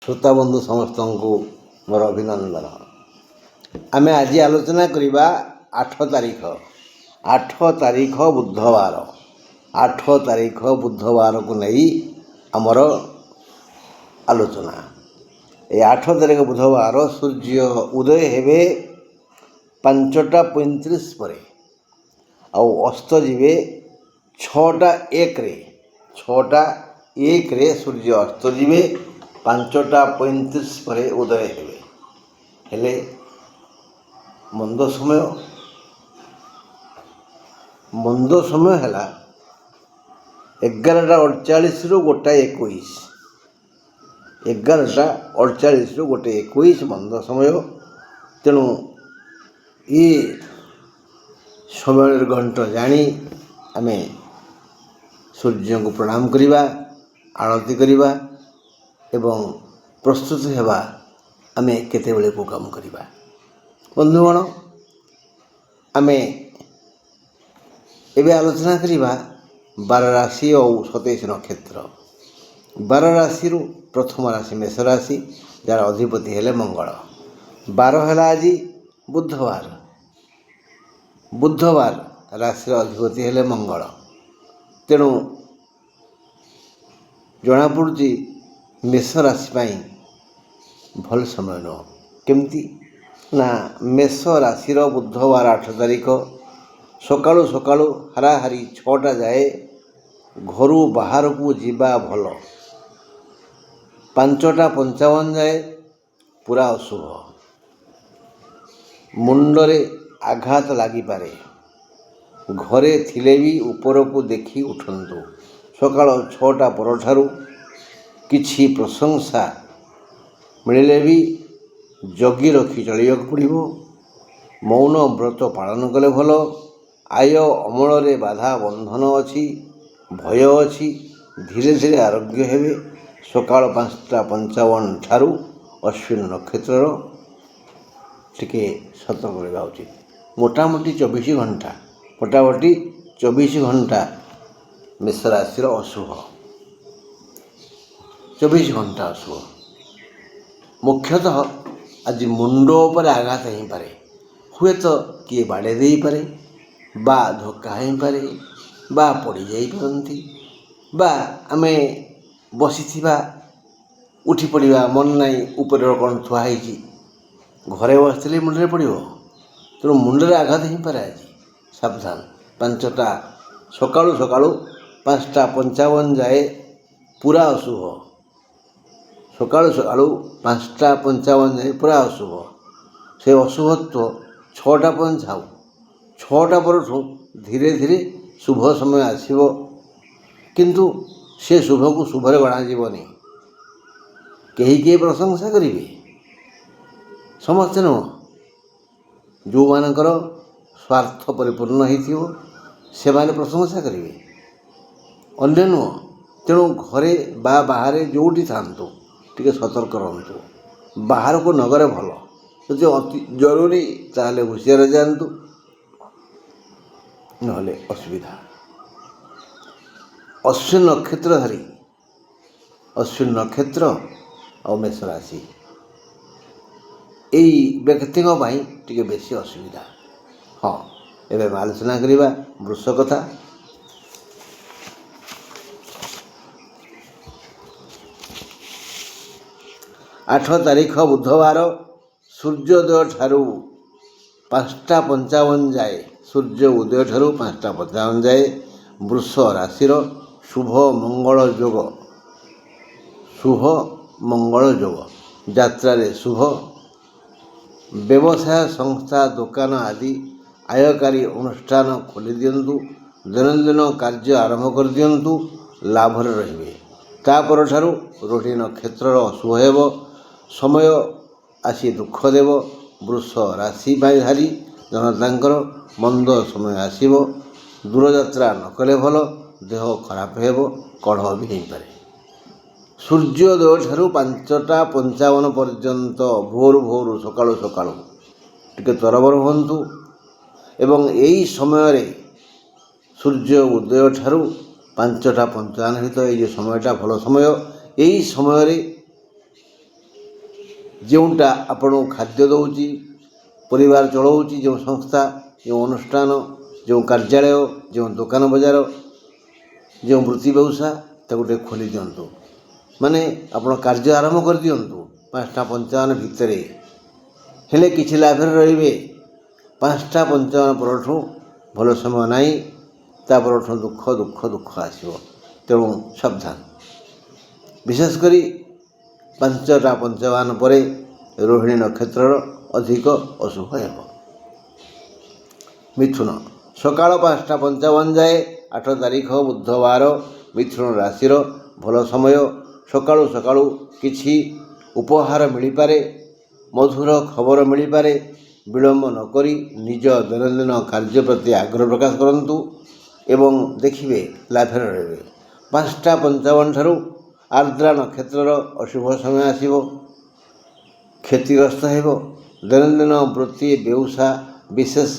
ଶ୍ରୋତାବନ୍ଧୁ ସମସ୍ତଙ୍କୁ ମୋର ଅଭିନନ୍ଦନ। ଆମେ ଆଜି ଆଲୋଚନା କରିବା 8 ତାରିଖ ବୁଧବାର। 8 ତାରିଖ ବୁଧବାରକୁ ନେଇ ଆମର ଆଲୋଚନା। এই 8 ତାରିଖ ବୁଧବାର ସୂର୍ଯ୍ୟ ଉଦୟ ହେବେ 5ଟା 35 ପରେ ଆଉ ଅସ୍ତ ଯିବେ 6ଟା 1ରେ। 6ଟା 1ରେ ସୂର୍ଯ୍ୟ ଅସ୍ତ ଯିବେ, 5ଟା 35 ପରେ ଉଦୟ ହେବେ। ହେଲେ ମନ୍ଦ ସମୟ ହେଲା 11ଟା 48ରୁ 1ଟା 21। 11ଟା 48ରୁ 1ଟା 21 ମନ୍ଦ ସମୟ। ତେଣୁ ଏ ସମୟରେ ଘଣ୍ଟ ଜାଣି ଆମେ ସୂର୍ଯ୍ୟଙ୍କୁ ପ୍ରଣାମ କରିବା, ଆଳତି କରିବା ଏବଂ ପ୍ରସ୍ତୁତ ହେବା ଆମେ କେତେବେଳେ କେଉଁ କାମ କରିବା। ବନ୍ଧୁଗଣ, ଆମେ ଏବେ ଆଲୋଚନା କରିବା 12 ରାଶି ଆଉ 27 ନକ୍ଷତ୍ର। 12 ରାଶିରୁ ପ୍ରଥମ ରାଶି ମେଷ ରାଶି, ଯାହାର ଅଧିପତି ହେଲେ ମଙ୍ଗଳ। 12 ହେଲା ଆଜି ବୁଧବାର। ରାଶିର ଅଧିପତି ହେଲେ ମଙ୍ଗଳ। ତେଣୁ ଜଣାପଡ଼ୁଛି ମେଷ ରାଶି ପାଇଁ ଭଲ ସମୟ ନୁହଁ। କେମିତି ନା, ମେଷ ରାଶିର ବୁଧବାର 8 ତାରିଖ ସକାଳୁ ହାରାହାରି 6ଟା ଯାଏ ଘରୁ ବାହାରକୁ ଯିବା ଭଲ। 5ଟା 55 ଯାଏ ପୁରା ଅଶୁଭ। ମୁଣ୍ଡରେ ଆଘାତ ଲାଗିପାରେ। ଘରେ ଥିଲେ ବି ଉପରକୁ ଦେଖି ଉଠନ୍ତୁ। ସକାଳ 6ଟା ପରଠାରୁ କିଛି ପ୍ରଶଂସା ମିଳିଲେ ବି ଜଗି ରଖି ଚଳିବାକୁ ପଡ଼ିବ। ମୌନ ବ୍ରତ ପାଳନ କଲେ ଭଲ। ଆୟ ଅମଳରେ ବାଧା ବନ୍ଧନ ଅଛି, ଭୟ ଅଛି। ଧୀରେ ଧୀରେ ଆରୋଗ୍ୟ ହେବେ। ସକାଳ 5ଟା 55 ଠାରୁ ଅଶ୍ୱିନ ନକ୍ଷତ୍ରର ଟିକେ ସତର୍କ ରହିବା ଉଚିତ। ମୋଟାମୋଟି 24 ଘଣ୍ଟା ମେଷ ରାଶିର ଅଶୁଭ। 24 ଘଣ୍ଟା ଅଶୁଭ। ମୁଖ୍ୟତଃ ଆଜି ମୁଣ୍ଡ ଉପରେ ଆଘାତ ହେଇପାରେ। ହୁଏତ କିଏ ବାଡ଼େଇ ଦେଇପାରେ ବା ଧକ୍କା ହେଇପାରେ ବା ପଡ଼ିଯାଇପାରନ୍ତି, ବା ଆମେ ବସିଥିବା ଉଠି ପଡ଼ିବା ମନେ ନାହିଁ, ଉପରେ କ'ଣ ଥୁଆ ହେଇଛି, ଘରେ ବସିଥିଲେ ମୁଣ୍ଡରେ ପଡ଼ିବ। ତେଣୁ ମୁଣ୍ଡରେ ଆଘାତ ହେଇପାରେ ଆଜି। ସାବଧାନ। ସକାଳୁ 5ଟା 55 ଯାଏ ପୁରା ଅଶୁଭ। ସକାଳୁ 5ଟା 55 ଯାଏ ପୁରା ଅଶୁଭ। ସେ ଅଶୁଭତ୍ଵ 6ଟା ପର୍ଯ୍ୟନ୍ତ ଥାଉ। 6ଟା ପରଠୁ ଧୀରେ ଧୀରେ ଶୁଭ ସମୟ ଆସିବ। କିନ୍ତୁ ସେ ଶୁଭକୁ ଶୁଭରେ ଗଣାଯିବନି। କେହି ପ୍ରଶଂସା କରିବେ, ସମସ୍ତେ ନୁହଁ। ଯେଉଁମାନଙ୍କର ସ୍ୱାର୍ଥ ପରିପୂର୍ଣ୍ଣ ହେଇଥିବ ସେମାନେ ପ୍ରଶଂସା କରିବେ, ଅନ୍ୟ ନୁହଁ। ତେଣୁ ଘରେ ବା ବାହାରେ ଯେଉଁଠି ଥାଆନ୍ତୁ ଟିକେ ସତର୍କ ରହନ୍ତୁ। ବାହାରକୁ ନଗଲେ ଭଲ। ଯଦି ଅତି ଜରୁରୀ ତାହେଲେ ହୁସିଆର ଯାଆନ୍ତୁ, ନହେଲେ ଅସୁବିଧା। ଅଶ୍ୱିନ ନକ୍ଷତ୍ର ଆଉ ମେଷ ରାଶି, ଏଇ ବ୍ୟକ୍ତିଙ୍କ ପାଇଁ ଟିକେ ବେଶୀ ଅସୁବିଧା। ହଁ, ଏବେ ଆମେ ଆଲୋଚନା କରିବା ବୃଷ କଥା। 8 ତାରିଖ ବୁଧବାର ସୂର୍ଯ୍ୟୋଦୟ ଠାରୁ 5ଟା 55 ଯାଏ, ସୂର୍ଯ୍ୟ ଉଦୟ ଠାରୁ 5ଟା 55 ଯାଏ ବୃଷ ରାଶିର ଶୁଭ ମଙ୍ଗଳ ଯୋଗ। ଯାତ୍ରାରେ ଶୁଭ। ବ୍ୟବସାୟ ସଂସ୍ଥା, ଦୋକାନ ଆଦି ଆୟକାରୀ ଅନୁଷ୍ଠାନ ଖୋଲି ଦିଅନ୍ତୁ। ଦୈନନ୍ଦିନ କାର୍ଯ୍ୟ ଆରମ୍ଭ କରିଦିଅନ୍ତୁ, ଲାଭରେ ରହିବେ। ତାପରଠାରୁ ରୋହିଣୀ ନକ୍ଷତ୍ରର ଅଶୁଭ ହେବ। ସମୟ ଆସି ଦୁଃଖ ଦେବ। ବୃଷ ରାଶିଧାରୀ ଜନତାଙ୍କର ମନ୍ଦ ସମୟ ଆସିବ। ଦୂରଯାତ୍ରା ନ କଲେ ଭଲ। ଦେହ ଖରାପ ହେବ, କଳହ ବି ହେଇପାରେ। ସୂର୍ଯ୍ୟୋଦୟ ଠାରୁ 5ଟା 55 ପର୍ଯ୍ୟନ୍ତ ଭୋରୁ ସକାଳୁ ଟିକେ ତରବର ହୁଅନ୍ତୁ। ଏବଂ ଏହି ସମୟରେ ସୂର୍ଯ୍ୟ ଉଦୟ ଠାରୁ 5ଟା 55 ଭିତରେ ଏଇ ଯେ ସମୟଟା ଭଲ ସମୟ। ଏହି ସମୟରେ ଯେଉଁଟା ଆପଣଙ୍କୁ ଖାଦ୍ୟ ଦେଉଛି, ପରିବାର ଚଳାଉଛି, ଯେଉଁ ସଂସ୍ଥା, ଯେଉଁ ଅନୁଷ୍ଠାନ, ଯେଉଁ କାର୍ଯ୍ୟାଳୟ, ଯେଉଁ ଦୋକାନ ବଜାର, ଯେଉଁ ବୃତ୍ତି ବ୍ୟବସାୟ, ତାକୁ ଟିକେ ଖୋଲି ଦିଅନ୍ତୁ। ମାନେ ଆପଣ କାର୍ଯ୍ୟ ଆରମ୍ଭ କରିଦିଅନ୍ତୁ 5ଟା 55 ଭିତରେ, ହେଲେ କିଛି ଲାଭରେ ରହିବେ। 5ଟା 55 ପରଠୁ ଭଲ ସମୟ ନାହିଁ, ତା ପରଠୁ ଦୁଃଖ ଦୁଃଖ ଦୁଃଖ ଆସିବ। ତେଣୁ ସାବଧାନ। ବିଶେଷ କରି 5ଟା 55 ପରେ ରୋହିଣୀ ନକ୍ଷତ୍ରର ଅଧିକ ଅଶୁଭ ହେବ। ମିଥୁନ, ସକାଳ 5ଟା 55 ଯାଏ 8 ତାରିଖ ବୁଧବାର ମିଥୁନ ରାଶିର ଭଲ ସମୟ। ସକାଳୁ ସକାଳୁ କିଛି ଉପହାର ମିଳିପାରେ, ମଧୁର ଖବର ମିଳିପାରେ। ବିଳମ୍ବ ନ କରି ନିଜ ଦୈନନ୍ଦିନ କାର୍ଯ୍ୟ ପ୍ରତି ଆଗ୍ରହ ପ୍ରକାଶ କରନ୍ତୁ ଏବଂ ଦେଖିବେ ଲାଭରେ ରହିବେ। 5ଟା 55 ଠାରୁ ଆର୍ଦ୍ରା ନକ୍ଷତ୍ରର ଅଶୁଭ ସମୟ ଆସିବ, କ୍ଷତିଗ୍ରସ୍ତ ହେବ। ଦୈନନ୍ଦିନ ବୃତ୍ତି ବ୍ୟବସାୟ ବିଶେଷ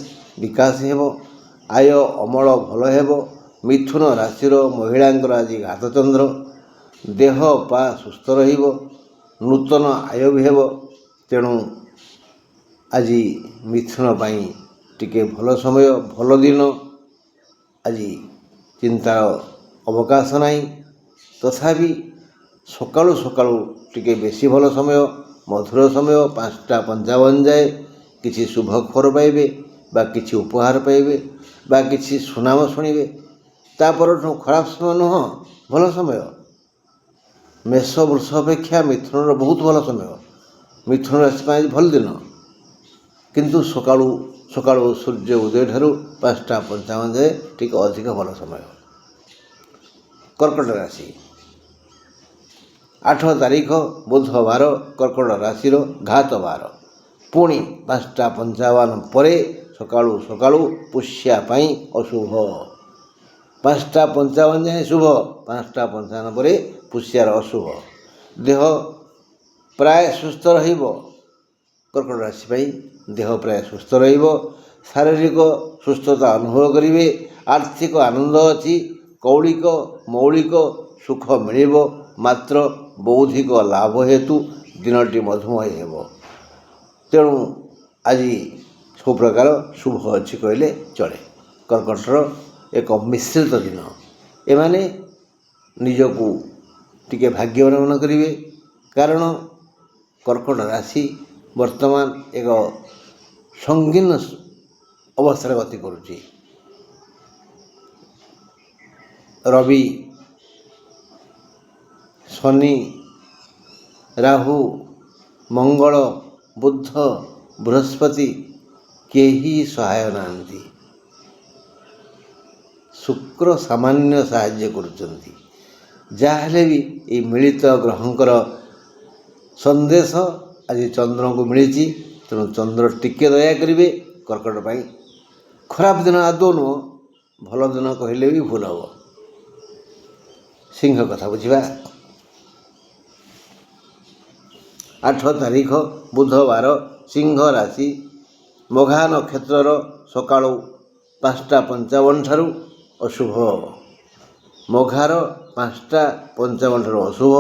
ବିକାଶ ହେବ, ଆୟ ଅମଳ ଭଲ ହେବ। ମିଥୁନ ରାଶିର ମହିଳାଙ୍କର ଆଜି ଘାତଚନ୍ଦ୍ର, ଦେହ ପା ସୁସ୍ଥ ରହିବ, ନୂତନ ଆୟ ବି ହେବ। ତେଣୁ ଆଜି ମିଥୁନ ପାଇଁ ଟିକେ ଭଲ ସମୟ, ଭଲ ଦିନ। ଆଜି ଚିନ୍ତାର ଅବକାଶ ନାହିଁ। ତଥାପି ସକାଳୁ ସକାଳୁ ଟିକେ ବେଶୀ ଭଲ ସମୟ, ମଧୁର ସମୟ। 5ଟା 55 ଯାଏ କିଛି ଶୁଭ ଖବର ପାଇବେ ବା କିଛି ଉପହାର ପାଇବେ ବା କିଛି ସୁନାମ ଶୁଣିବେ। ତାପରଠୁ ଖରାପ ସମୟ ନୁହଁ, ଭଲ ସମୟ। ମେଷ ବୃଷ ଅପେକ୍ଷା ମିଥୁନର ବହୁତ ଭଲ ସମୟ। ମିଥୁନ ରାଶି ପାଇଁ ଭଲ ଦିନ, କିନ୍ତୁ ସକାଳୁ ସକାଳୁ ସୂର୍ଯ୍ୟ ଉଦୟ ଠାରୁ 5ଟା 55 ଯାଏ ଟିକେ ଅଧିକ ଭଲ ସମୟ। କର୍କଟ ରାଶି, 8 ତାରିଖ ବୁଧବାର କର୍କଟ ରାଶିର ଘାତ ବାର। ପୁଣି 5ଟା 55 ପରେ ସକାଳୁ ସକାଳୁ ପୁଷ୍ୟା ପାଇଁ ଅଶୁଭ। 5ଟା 55 ଯାଏଁ ଶୁଭ, 5ଟା 55 ପରେ ପୁଷ୍ୟାର ଅଶୁଭ। ଦେହ ପ୍ରାୟ ସୁସ୍ଥ ରହିବ। କର୍କଟ ରାଶି ପାଇଁ ଦେହ ପ୍ରାୟ ସୁସ୍ଥ ରହିବ, ଶାରୀରିକ ସୁସ୍ଥତା ଅନୁଭବ କରିବେ। ଆର୍ଥିକ ଆନନ୍ଦ ଅଛି, କୌଳିକ ମୌଳିକ ସୁଖ ମିଳିବ। ମାତ୍ର ବୌଦ୍ଧିକ ଲାଭ ହେତୁ ଦିନଟି ମଧୁମୟ ହେବ। ତେଣୁ ଆଜି ସବୁ ପ୍ରକାର ଶୁଭ ଅଛି କହିଲେ ଚଳେ। କର୍କଟର ଏକ ମିଶ୍ରିତ ଦିନ। ଏମାନେ ନିଜକୁ ଟିକେ ଭାଗ୍ୟବାନ ମନେ କରିବେ, କାରଣ କର୍କଟ ରାଶି ବର୍ତ୍ତମାନ ଏକ ସଙ୍ଗୀନ ଅବସ୍ଥାରେ ଗତି କରୁଛି। ରବି, ଶନି, ରାହୁ, ମଙ୍ଗଳ, ବୁଧ, ବୃହସ୍ପତି କେହି ସହାୟ ନାହାନ୍ତି। ଶୁକ୍ର ସାମାନ୍ୟ ସାହାଯ୍ୟ କରୁଛନ୍ତି। ଯାହାହେଲେ ବି ଏହି ମିଳିତ ଗ୍ରହଙ୍କର ସନ୍ଦେଶ ଆଜି ଚନ୍ଦ୍ରଙ୍କୁ ମିଳିଛି। ତେଣୁ ଚନ୍ଦ୍ର ଟିକେ ଦୟା କରିବେ। କର୍କଟ ପାଇଁ ଖରାପ ଦିନ ଆଦୌ ନୁହଁ, ଭଲ ଦିନ କହିଲେ ବି ଭୁଲ ହେବ। ସିଂହ କଥା ବୁଝିବା। 8 ତାରିଖ ବୁଧବାର ସିଂହ ରାଶି ମଘା ନକ୍ଷତ୍ରର ସକାଳୁ 5ଟା 55 ଠାରୁ ଅଶୁଭ। ମଘାର 5ଟା 55 ଠାରୁ ଅଶୁଭ।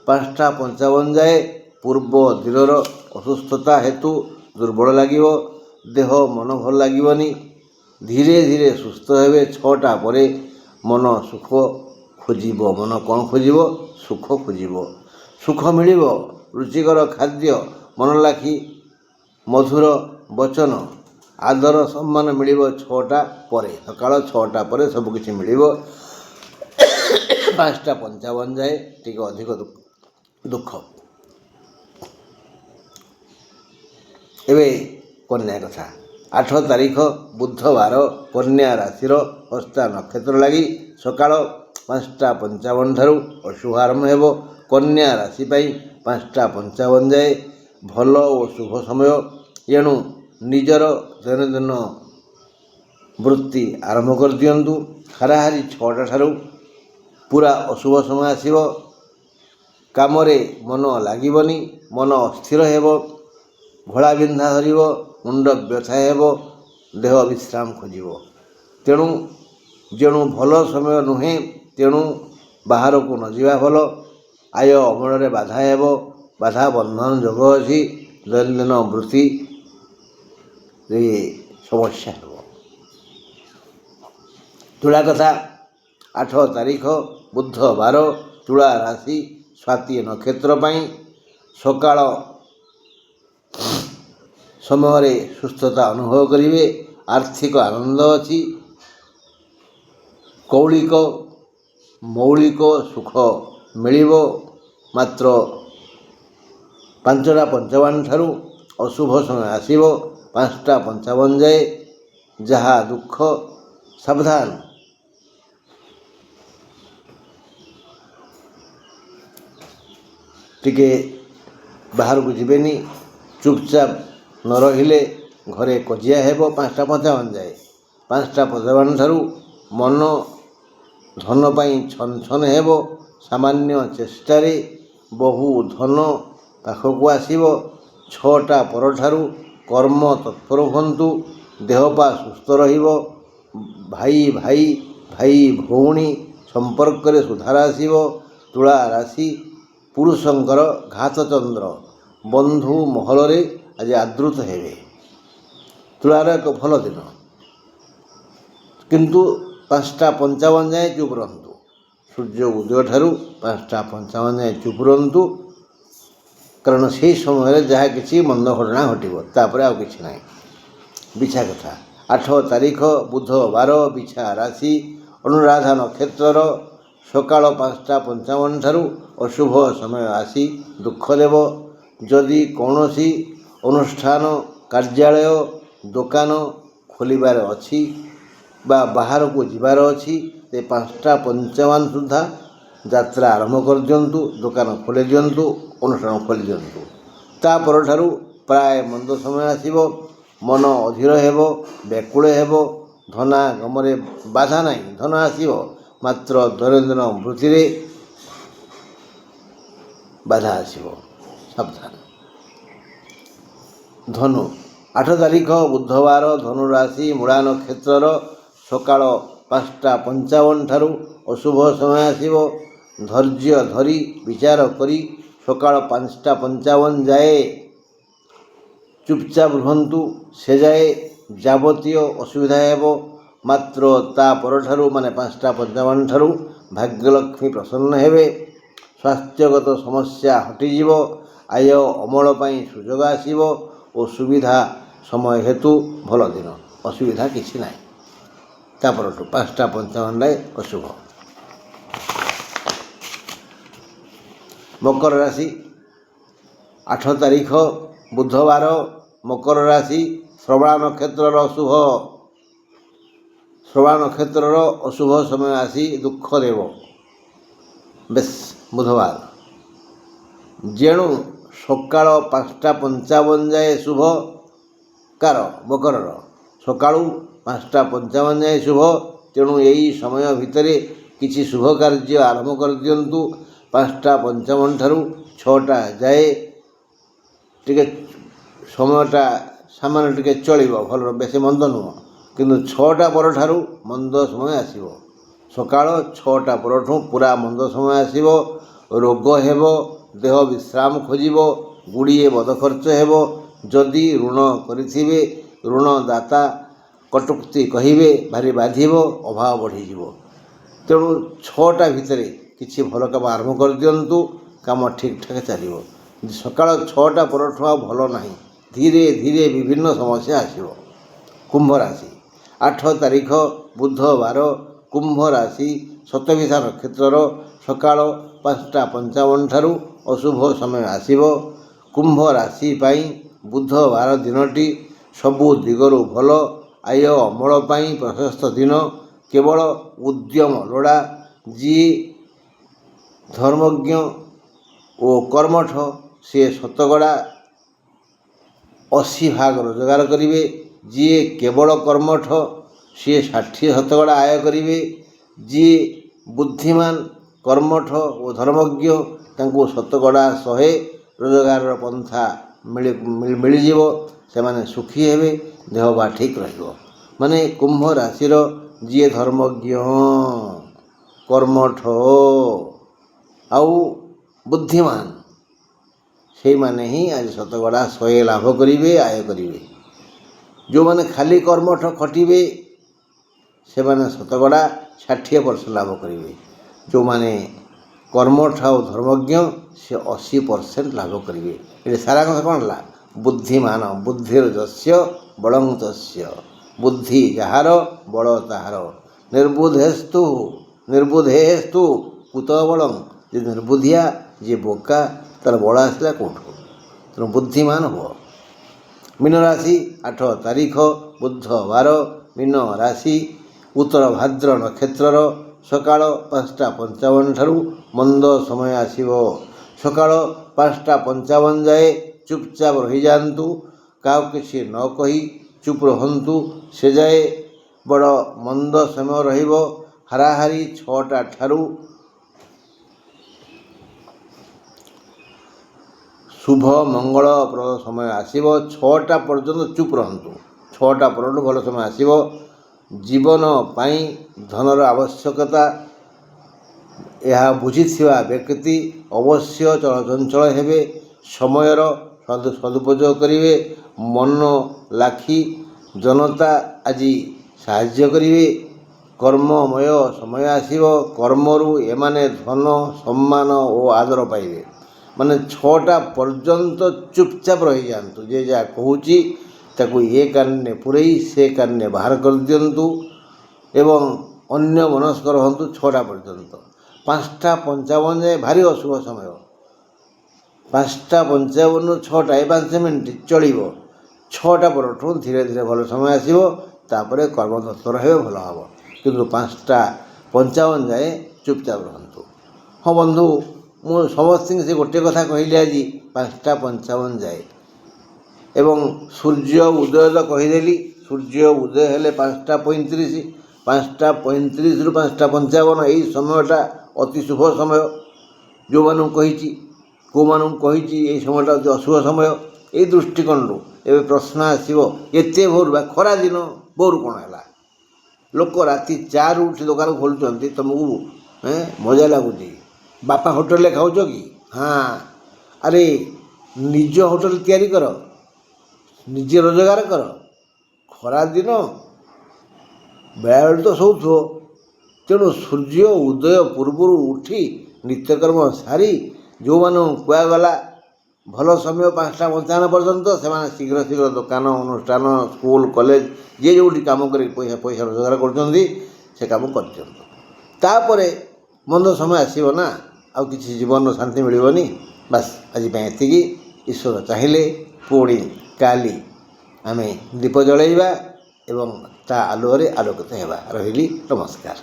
5ଟା 55 ଯାଏ ପୂର୍ବ ଦିନର ଅସୁସ୍ଥତା ହେତୁ ଦୁର୍ବଳ ଲାଗିବ, ଦେହ ମନ ଭଲ ଲାଗିବନି। ଧୀରେ ଧୀରେ ସୁସ୍ଥ ହେବେ। 6ଟା ପରେ ମନ ସୁଖ ଖୋଜିବ। ମନ କ'ଣ ଖୋଜିବ? ସୁଖ ଖୋଜିବ। ସୁଖ ମିଳିବ। ରୁଚିକର ଖାଦ୍ୟ, ମନ ଲାଖି ମଧୁର ବଚନ, ଆଦର ସମ୍ମାନ ମିଳିବ 6ଟା ପରେ। ସକାଳ 6ଟା ପରେ ସବୁକିଛି ମିଳିବ। 5ଟା 55 ଯାଏ ଟିକେ ଅଧିକ ଦୁଃଖ। ଏବେ କନ୍ୟା କଥା। 8 ତାରିଖ ବୁଧବାର କନ୍ୟା ରାଶିର ହସ୍ତା ନକ୍ଷତ୍ର ଲାଗି ସକାଳ 5ଟା 55 ଠାରୁ ଅଶୁଭ ଆରମ୍ଭ ହେବ। କନ୍ୟା ରାଶି ପାଇଁ 5ଟା 55 ଯାଏ ଭଲ ଓ ଶୁଭ ସମୟ। ଏଣୁ ନିଜର ଦୈନନ୍ଦିନ ବୃତ୍ତି ଆରମ୍ଭ କରିଦିଅନ୍ତୁ। ହାରାହାରି 6ଟା ଠାରୁ ପୁରା ଅଶୁଭ ସମୟ ଆସିବ। କାମରେ ମନ ଲାଗିବନି, ମନ ଅସ୍ଥିର ହେବ, ଘୋଳା ବିନ୍ଧା ଧରିବ, ମୁଣ୍ଡ ବ୍ୟଥା ହେବ, ଦେହ ବିଶ୍ରାମ ଖୋଜିବ। ତେଣୁ ଯେଣୁ ଭଲ ସମୟ ନୁହେଁ, ତେଣୁ ବାହାରକୁ ନ ଯିବା ଭଲ। ଆୟ ଅମଳରେ ବାଧା ହେବ। ବାଧା ବନ୍ଧନ ଯୋଗ ଅଛି। ଦୈନନ୍ଦିନ ବୃତ୍ତିରେ ସମସ୍ୟା ହେବ। ତୁଳା କଥା 8 ତାରିଖ ବୁଧବାର, ତୁଳା ରାଶି ସ୍ୱାତି ନକ୍ଷତ୍ର ପାଇଁ ସକାଳ ସମୟରେ ସୁସ୍ଥତା ଅନୁଭବ କରିବେ। ଆର୍ଥିକ ଆନନ୍ଦ ଅଛି। ମୌଳିକ ସୁଖ ମିଳିବ। ମାତ୍ର 5ଟା 55 ଠାରୁ ଅଶୁଭ ସମୟ ଆସିବ। 5ଟା 55 ଯାଏ ଯାହା ଦୁଃଖ। ସାବଧାନ। ଟିକେ ବାହାରକୁ ଯିବେନି। ଚୁପଚାପ ନ ରହିଲେ ଘରେ କଜିଆ ହେବ। 5ଟା 55 ଯାଏ। 5ଟା 55 ଠାରୁ ମନ ଧନ ପାଇଁ ଛନଛନ ହେବ। ସାମାନ୍ୟ ଚେଷ୍ଟାରେ ବହୁ ଧନ ପାଖକୁ ଆସିବ। 6ଟା ପରଠାରୁ କର୍ମ ତତ୍ପର ହୁଅନ୍ତୁ। ଦେହପା ସୁସ୍ଥ ରହିବ। ଭାଇ ଭଉଣୀ ସମ୍ପର୍କରେ ସୁଧାର ଆସିବ। ତୁଳା ରାଶି ପୁରୁଷଙ୍କର ଘାତଚନ୍ଦ୍ର ବନ୍ଧୁ ମହଲରେ ଆଜି ଆଦୃତ ହେବେ। ତୁଳାର ଏକ ଭଲ ଦିନ, କିନ୍ତୁ 5ଟା 55 ଯାଏ ଚୁପ୍ ରହନ୍ତୁ। ସୂର୍ଯ୍ୟ ଉଦୟ ଠାରୁ 5ଟା 55 ଯାଏ ଚୁପ୍ ରହନ୍ତୁ, କାରଣ ସେହି ସମୟରେ ଯାହା କିଛି ମନ୍ଦ ଘଟଣା ଘଟିବ, ତାପରେ ଆଉ କିଛି ନାହିଁ। ବିଛା କଥା 8 ତାରିଖ ବୁଧବାର, ବିଛା ରାଶି ଅନୁରାଧା ନକ୍ଷତ୍ରର ସକାଳ 5ଟା 55 ଠାରୁ ଅଶୁଭ ସମୟ ଆସି ଦୁଃଖ ଦେବ। ଯଦି କୌଣସି ଅନୁଷ୍ଠାନ, କାର୍ଯ୍ୟାଳୟ, ଦୋକାନ ଖୋଲିବାର ଅଛି ବା ବାହାରକୁ ଯିବାର ଅଛି, ସେ 5ଟା 55 ସୁଦ୍ଧା ଯାତ୍ରା ଆରମ୍ଭ କରିଦିଅନ୍ତୁ। ଦୋକାନ ଖୋଲି ଦିଅନ୍ତୁ, ଅନୁଷ୍ଠାନ ଖୋଲି ଦିଅନ୍ତୁ। ତା ପରଠାରୁ ପ୍ରାୟ ମନ୍ଦ ସମୟ ଆସିବ। ମନ ଅଧୀର ହେବ, ବ୍ୟାକୁଳ ହେବ। ଧନାଗମରେ ବାଧା ନାହିଁ, ଧନ ଆସିବ। ମାତ୍ର ଦୈନନ୍ଦିନ ବୃତ୍ତିରେ ବାଧା ଆସିବ। ସାବଧାନ। ଧନୁ 8 ତାରିଖ ବୁଧବାର, ଧନୁ ରାଶି ମୂଳା ନକ୍ଷତ୍ରର ସକାଳ 5ଟା 55 ଠାରୁ ଅଶୁଭ ସମୟ ଆସିବ। ଧୈର୍ଯ୍ୟ ଧରି ବିଚାର କରି ସକାଳ 5ଟା 55 ଯାଏ ଚୁପଚାପ ରୁହନ୍ତୁ। ସେ ଯାଏ ଯାବତୀୟ ଅସୁବିଧା ହେବ। ମାତ୍ର ତା ପରଠାରୁ 5ଟା 55 ଠାରୁ ଭାଗ୍ୟଲକ୍ଷ୍ମୀ ପ୍ରସନ୍ନ ହେବେ। ସ୍ୱାସ୍ଥ୍ୟଗତ ସମସ୍ୟା ହଟିଯିବ। ଆୟ ଅମଳ ପାଇଁ ସୁଯୋଗ ଆସିବ ଓ ସୁବିଧା ସମୟ ହେତୁ ଭଲ ଦିନ। ଅସୁବିଧା କିଛି ନାହିଁ। ତା ପରଠୁ 5ଟା 55 ଯାଏ ଅଶୁଭ। ମକର ରାଶି 8 ତାରିଖ ବୁଧବାର, ମକର ରାଶି ଶ୍ରବଣ ନକ୍ଷତ୍ରର ଅଶୁଭ ସମୟ ଆସି ଦୁଃଖ ଦେବ। ବେଶ୍ ବୁଧବାର, ଯେଣୁ ସକାଳ 5ଟା 55 ଯାଏ ଶୁଭ। କାର ମକରର ସକାଳୁ 5ଟା 55 ଯାଏ ଶୁଭ। ତେଣୁ ଏହି ସମୟ ଭିତରେ କିଛି ଶୁଭ କାର୍ଯ୍ୟ ଆରମ୍ଭ କରିଦିଅନ୍ତୁ। 5ଟା 55 ଠାରୁ 6ଟା ଯାଏ ଟିକେ ସମୟଟା ସାମାନ୍ୟ ଟିକେ ଚଳିବ, ଭଲ, ବେଶୀ ମନ୍ଦ ନୁହଁ। କିନ୍ତୁ 6ଟା ପରଠାରୁ ମନ୍ଦ ସମୟ ଆସିବ। ସକାଳ 6ଟା ପରଠୁ ପୁରା ମନ୍ଦ ସମୟ ଆସିବ। ରୋଗ ହେବ, ଦେହ ବିଶ୍ରାମ ଖୋଜିବ, ଗୁଡ଼ିଏ ବଦଖର୍ଚ୍ଚ ହେବ। ଯଦି ଋଣ କରିଥିବେ, ଋଣଦାତା କଟୁକ୍ତି କହିବେ, ଭାରି ବାଧିବ, ଅଭାବ ବଢ଼ିଯିବ। ତେଣୁ 6ଟା ଭିତରେ କିଛି ଭଲ କାମ ଆରମ୍ଭ କରିଦିଅନ୍ତୁ। କାମ ଠିକ୍ ଠାକ୍ ଚାଲିବ। ସକାଳ 6ଟା ପରଠୁ ଆଉ ଭଲ ନାହିଁ। ଧୀରେ ଧୀରେ ବିଭିନ୍ନ ସମସ୍ୟା ଆସିବ। କୁମ୍ଭ ରାଶି 8 ତାରିଖ ବୁଧବାର, କୁମ୍ଭ ରାଶି ଶତଭିଷା ନକ୍ଷତ୍ରର ସକାଳ 5ଟା 55 ଠାରୁ ଅଶୁଭ ସମୟ ଆସିବ। କୁମ୍ଭ ରାଶି ପାଇଁ ବୁଧବାର ଦିନଟି ସବୁ ଦିଗରୁ ଭଲ। ଆୟ ଅମଳ ପାଇଁ ପ୍ରଶସ୍ତ ଦିନ। କେବଳ ଉଦ୍ୟମ ଲୋଡ଼ା। ଯିଏ ଧର୍ମଜ୍ଞ ଓ କର୍ମଠ, ସିଏ ଶତକଡ଼ା 80% ରୋଜଗାର କରିବେ। ଯିଏ କେବଳ କର୍ମଠ, ସିଏ 60% ଆୟ କରିବେ। ଯିଏ ବୁଦ୍ଧିମାନ, କର୍ମଠ ଓ ଧର୍ମଜ୍ଞ, ତାଙ୍କୁ ଶତକଡ଼ା 100 ରୋଜଗାରର ପନ୍ଥା ମିଳିଯିବ। ସେମାନେ ସୁଖୀ ହେବେ, ଦେହ ବା ଠିକ୍ ରହିବ। ମାନେ କୁମ୍ଭ ରାଶିର ଯିଏ ଧର୍ମଜ୍ଞ, କର୍ମଠ ଆଉ ବୁଦ୍ଧିମାନ, ସେଇମାନେ ହିଁ ଆଜି ଶତକଡ଼ା 100 ଲାଭ କରିବେ, ଆୟ କରିବେ। ଯେଉଁମାନେ ଖାଲି କର୍ମଠ ଖଟିବେ ସେମାନେ ଶତକଡ଼ା 60% ଲାଭ କରିବେ। ଯେଉଁମାନେ କର୍ମଠ ଆଉ ଧର୍ମଜ୍ଞ ସେ 80% ଲାଭ କରିବେ। ଏଠି ସାରା କଥା କ'ଣ ହେଲା? ବୁଦ୍ଧିମାନ ବୁଦ୍ଧିର ଯସ୍ୟ ବଳଂ ତସ୍ୟ। ବୁଦ୍ଧି ଯାହାର ବଳ ତାହାର। ନିର୍ବୁଦ୍ଧେସ୍ତୁ କୁତ ବଳଂ। ଯେ ନିର୍ବୁଦ୍ଧିଆ ଯିଏ ବୋକା ତାର ବଳ ଆସିଲା କେଉଁଠୁ? ତେଣୁ ବୁଦ୍ଧିମାନ ହୁଅ। ମୀନ ରାଶି 8 ତାରିଖ ବୁଧବାର। ମୀନ ରାଶି ଉତ୍ତର ଭାଦ୍ର ନକ୍ଷତ୍ରର ସକାଳ 5:55 ଠାରୁ ମନ୍ଦ ସମୟ ଆସିବ। ସକାଳ 5:55 ଯାଏ ଚୁପଚାପ ରହିଯାଆନ୍ତୁ। କାହାକୁ କିଛି ନ କହି ଚୁପ୍ ରହନ୍ତୁ। ସେ ଯାଏ ବଡ଼ ମନ୍ଦ ସମୟ ରହିବ। ହାରାହାରି 6ଟା ଠାରୁ ଶୁଭ ମଙ୍ଗଳପ୍ରଦ ସମୟ ଆସିବ। 6ଟା ପର୍ଯ୍ୟନ୍ତ ଚୁପ୍ ରହନ୍ତୁ। 6ଟା ପରଠୁ ଭଲ ସମୟ ଆସିବ। ଜୀବନ ପାଇଁ ଧନର ଆବଶ୍ୟକତା ଏହା ବୁଝିଥିବା ବ୍ୟକ୍ତି ଅବଶ୍ୟ ଚଳଚଞ୍ଚଳ ହେବେ। ସମୟର ସଦୁପଯୋଗ କରିବେ। ମନ ଲାଖି ଜନତା ଆଜି ସାହାଯ୍ୟ କରିବେ। କର୍ମମୟ ସମୟ ଆସିବ। କର୍ମରୁ ଏମାନେ ଧନ ସମ୍ମାନ ଓ ଆଦର ପାଇବେ। ମାନେ 6ଟା ପର୍ଯ୍ୟନ୍ତ ଚୁପଚାପ ରହିଯାଆନ୍ତୁ। ଯେ ଯାହା କହୁଛି ତାକୁ ଏ କାନରେ ପୁରେଇ ସେ କାନରେ ବାହାର କରିଦିଅନ୍ତୁ ଏବଂ ଅନ୍ୟ ମନସ୍କ ରହନ୍ତୁ 6ଟା ପର୍ଯ୍ୟନ୍ତ। 5:55 ଯାଏ ଭାରି ଅଶୁଭ ସମୟ। 5:55ରୁ 6ଟା 5 ମିନିଟ୍ ଚଳିବ। 6ଟା ପରଠୁ ଧୀରେ ଧୀରେ ଭଲ ସମୟ ଆସିବ। ତାପରେ କର୍ମତତ୍ପର ହେବେ, ଭଲ ହେବ। କିନ୍ତୁ 5:55 ଯାଏ ଚୁପଚାପ ରହନ୍ତୁ। ହଁ ବନ୍ଧୁ, ମୁଁ ସମସ୍ତଙ୍କୁ ସେ ଗୋଟିଏ କଥା କହିଲି ଆଜି 5:55 ଯାଏ ଏବଂ ସୂର୍ଯ୍ୟ ଉଦୟ ତ କହିଦେଲି। ସୂର୍ଯ୍ୟ ଉଦୟ ହେଲେ 5:35। 5:35ରୁ 5:55 ଏହି ସମୟଟା ଅତି ଶୁଭ ସମୟ। ଯେଉଁମାନଙ୍କୁ କହିଛି କେଉଁମାନଙ୍କୁ କହିଛି ଏହି ସମୟଟା ଅତି ଅଶୁଭ ସମୟ। ଏହି ଦୃଷ୍ଟିକୋଣରୁ ଏବେ ପ୍ରଶ୍ନ ଆସିବ, ଏତେ ଭୋର ବା ଖରାଦିନ ଭୋର କ'ଣ ହେଲା? ଲୋକ ରାତି 4ରୁ ଉଠି ଦୋକାନ ଖୋଲୁଛନ୍ତି। ତୁମକୁ ମଜା ଲାଗୁଛି? ବାପା ହୋଟେଲରେ ଖାଉଛ କି? ହଁ, ଆରେ ନିଜ ହୋଟେଲ ତିଆରି କର, ନିଜେ ରୋଜଗାର କର। ଖରାଦିନ ବେଳାବେଳି ତ ଶୋଉଥିବ। ତେଣୁ ସୂର୍ଯ୍ୟ ଉଦୟ ପୂର୍ବରୁ ଉଠି ନିତ୍ୟକର୍ମ ସାରି ଯେଉଁମାନଙ୍କୁ କୁହାଗଲା ଭଲ ସମୟ 5:55 ପର୍ଯ୍ୟନ୍ତ, ସେମାନେ ଶୀଘ୍ର ଶୀଘ୍ର ଦୋକାନ ଅନୁଷ୍ଠାନ ସ୍କୁଲ କଲେଜ ଯିଏ ଯେଉଁଠି କାମ କରି ପଇସା ରୋଜଗାର କରୁଛନ୍ତି ସେ କାମ କରିଦିଅନ୍ତୁ। ତାପରେ ମନ୍ଦ ସମୟ ଆସିବ ନା, ଆଉ କିଛି ଜୀବନର ଶାନ୍ତି ମିଳିବନି। ବାସ୍, ଆଜି ପାଇଁ ଏତିକି। ଈଶ୍ୱର ଚାହିଁଲେ ପୁଣି କାଲି ଆମେ ଦୀପ ଜଳାଇବା ଏବଂ ତା ଆଲୁଅରେ ଆଲୋକିତ ହେବା। ରହିଲି, ନମସ୍କାର।